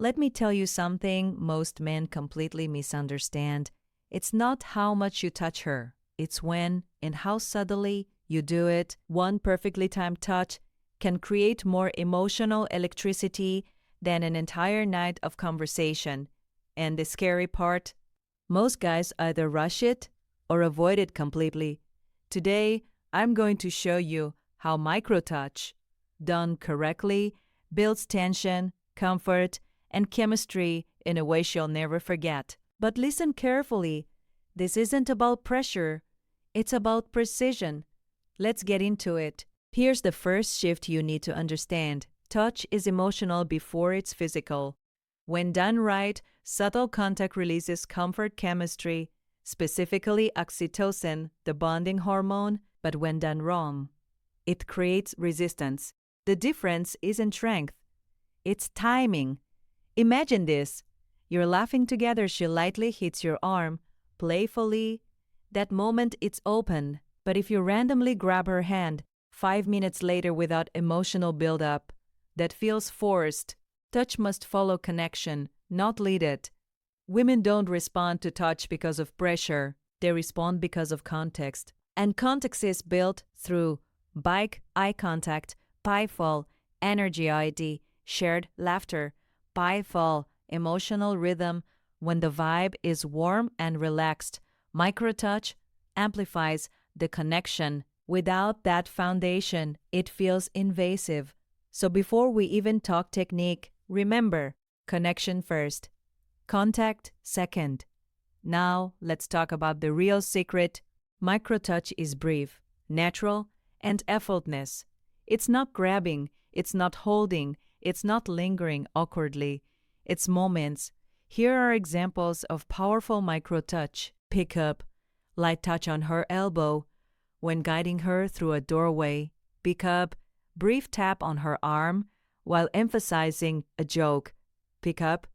Let me tell you something most men completely misunderstand. It's not how much you touch her, it's when and how subtly you do it. One perfectly timed touch can create more emotional electricity than an entire night of conversation. And the scary part? Most guys either rush it or avoid it completely. Today, I'm going to show you how microtouch, done correctly, builds tension, comfort, and chemistry in a way she'll never forget. But listen carefully. This isn't about pressure. It's about precision. Let's get into it. Here's the first shift you need to understand. Touch is emotional before it's physical. When done right, subtle contact releases comfort chemistry, specifically oxytocin, the bonding hormone, but when done wrong, it creates resistance. The difference isn't strength. It's timing. Imagine this. You're laughing together, she lightly hits your arm, playfully. That moment it's open, but if you randomly grab her hand 5 minutes later without emotional build-up, that feels forced. Touch must follow connection, not lead it. Women don't respond to touch because of pressure. They respond because of context. And context is built through eye contact, pie fall, energy ID, shared laughter, pie fall, emotional rhythm. When the vibe is warm and relaxed, microtouch amplifies the connection. Without that foundation, it feels invasive. So before we even talk technique, remember, connection first, contact second. Now, let's talk about the real secret. Microtouch is brief, natural, and effortless. It's not grabbing, it's not holding, it's not lingering awkwardly. It's moments. Here are examples of powerful microtouch. Pick up, light touch on her elbow when guiding her through a doorway. Pick up, brief tap on her arm while emphasizing a joke. Pick up,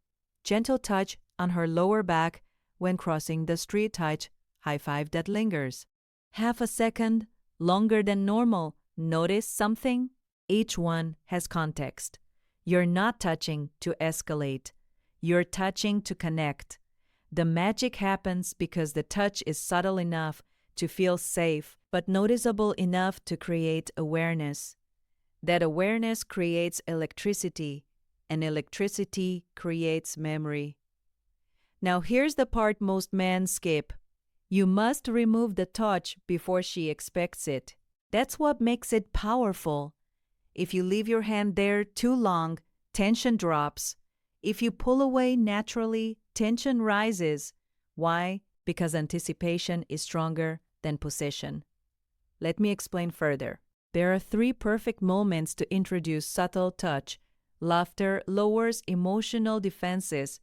gentle touch on her lower back when crossing the street. Touch, high five that lingers. Half a second, longer than normal. Notice something? Each one has context. You're not touching to escalate. You're touching to connect. The magic happens because the touch is subtle enough to feel safe, but noticeable enough to create awareness. That awareness creates electricity, and electricity creates memory. Now here's the part most men skip. You must remove the touch before she expects it. That's what makes it powerful. If you leave your hand there too long, tension drops. If you pull away naturally, tension rises. Why? Because anticipation is stronger than possession. Let me explain further. There are 3 perfect moments to introduce subtle touch. Laughter lowers emotional defenses.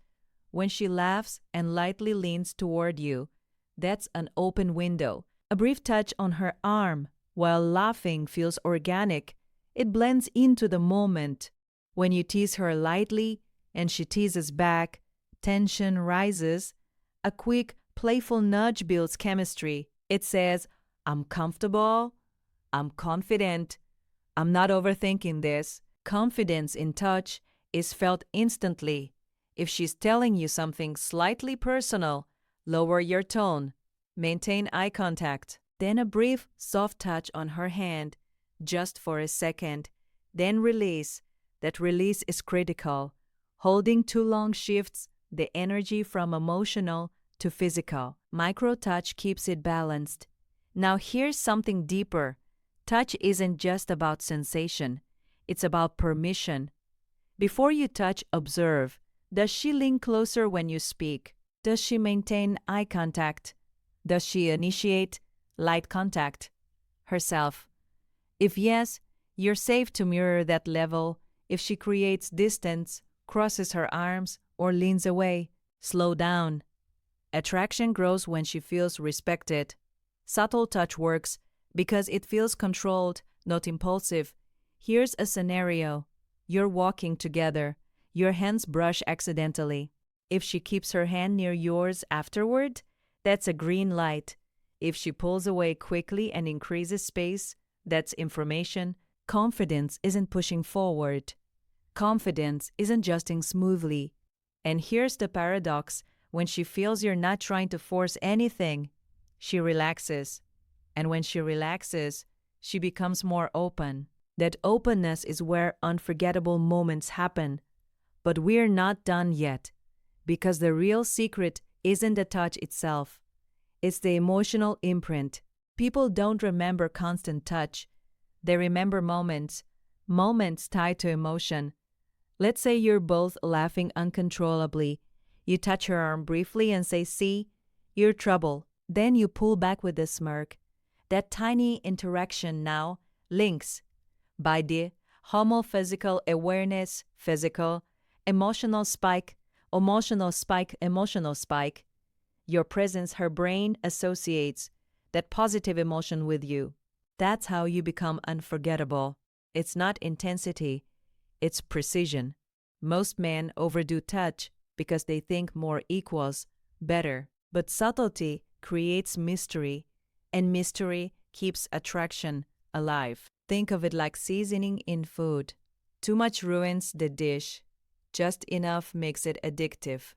When she laughs and lightly leans toward you, that's an open window. A brief touch on her arm while laughing feels organic. It blends into the moment. When you tease her lightly and she teases back, tension rises. A quick, playful nudge builds chemistry. It says, I'm comfortable, I'm confident, I'm not overthinking this. Confidence in touch is felt instantly. If she's telling you something slightly personal, lower your tone. Maintain eye contact. Then a brief, soft touch on her hand, just for a second. Then release. That release is critical. Holding too long shifts the energy from emotional to physical. Micro-touch keeps it balanced. Now here's something deeper. Touch isn't just about sensation. It's about permission. Before you touch, observe. Does she lean closer when you speak? Does she maintain eye contact? Does she initiate light contact herself? If yes, you're safe to mirror that level. If she creates distance, crosses her arms, or leans away, slow down. Attraction grows when she feels respected. Subtle touch works because it feels controlled, not impulsive. Here's a scenario. You're walking together. Your hands brush accidentally. If she keeps her hand near yours afterward, that's a green light. If she pulls away quickly and increases space, that's information. Confidence isn't pushing forward. Confidence isn't adjusting smoothly. And here's the paradox: when she feels you're not trying to force anything, she relaxes. And when she relaxes, she becomes more open. That openness is where unforgettable moments happen. But we're not done yet, because the real secret isn't the touch itself. It's the emotional imprint. People don't remember constant touch. They remember moments, moments tied to emotion. Let's say you're both laughing uncontrollably. You touch her arm briefly and say, "See, you're trouble." Then you pull back with a smirk. That tiny interaction now links by the homophysical awareness, physical, emotional spike, emotional spike. Your presence, her brain associates that positive emotion with you. That's how you become unforgettable. It's not intensity, it's precision. Most men overdo touch because they think more equals better. But subtlety creates mystery, and mystery keeps attraction alive. Think of it like seasoning in food. Too much ruins the dish. Just enough makes it addictive.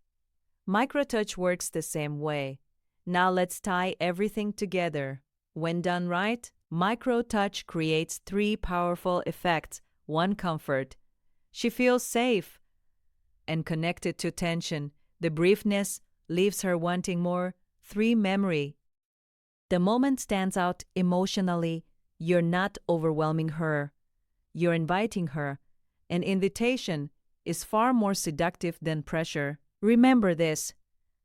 Microtouch works the same way. Now let's tie everything together. When done right, microtouch creates 3 powerful effects. 1, comfort. She feels safe and connected to tension. The briefness leaves her wanting more. 3, memory. The moment stands out emotionally. You're not overwhelming her. You're inviting her. An invitation is far more seductive than pressure. Remember this: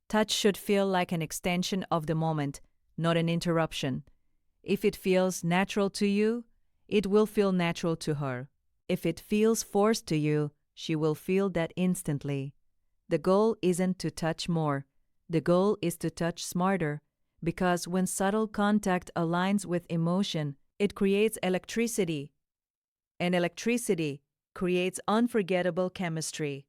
touch should feel like an extension of the moment, not an interruption. If it feels natural to you, it will feel natural to her. If it feels forced to you, she will feel that instantly. The goal isn't to touch more. The goal is to touch smarter, because when subtle contact aligns with emotion, it creates electricity. And electricity creates unforgettable chemistry.